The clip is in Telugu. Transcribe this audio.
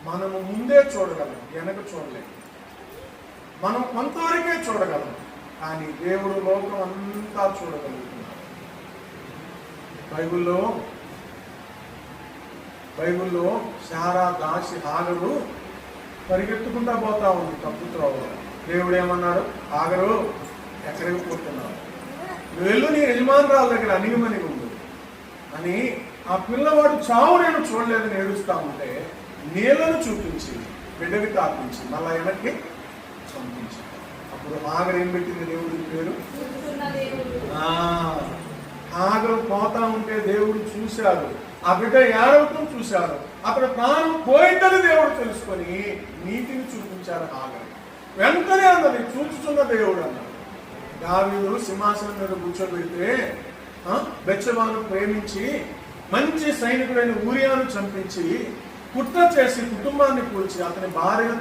మనము ముందే చూడగలం, వెనక చూడలేము. మనం కొంతవరకే చూడగలం, కానీ దేవుడు లోకం అంతా చూడగలుగుతున్నాడు. బైబిల్లో శారా దాసి హాగరు పరిగెత్తుకుంటా పోతా ఉంది తప్పు త్రోవలో. దేవుడు ఏమన్నాడు? హాగరు, ఎక్కడికి పోతున్నావు? నువ్వు వెళ్ళు, నీ యజమానురాల దగ్గర అణిగిమణిగి ఉంది అని. ఆ పిల్లవాడు చావు నేను చూడలేదని ఏడుస్తా ఉంటే నీళ్లను చూపించి బిడ్డకి తాపించి మళ్ళా వెనక్కి పంపించి, అప్పుడు హాగరు ఏం పెట్టింది దేవుడికి పేరు? హాగరు పోతా ఉంటే దేవుడు చూశాడు, ఆ బిడ్డ ఏడవటం చూశాడు. అక్కడ ప్రాణం పోయిందని దేవుడు తెలుసుకొని నీతిని చూపించాడు హాగరు. వెంటనే అన్నది చూచుచున్న దేవుడు అన్నాడు. దావీదు సింహాసనం మీద కూర్చోబెడితే బెత్షెబాను ప్రేమించి మంచి సైనికుడైన ఊరియాను చంపించి కుట్ర చేసి కుటుంబాన్ని కూల్చి అతని భార్యను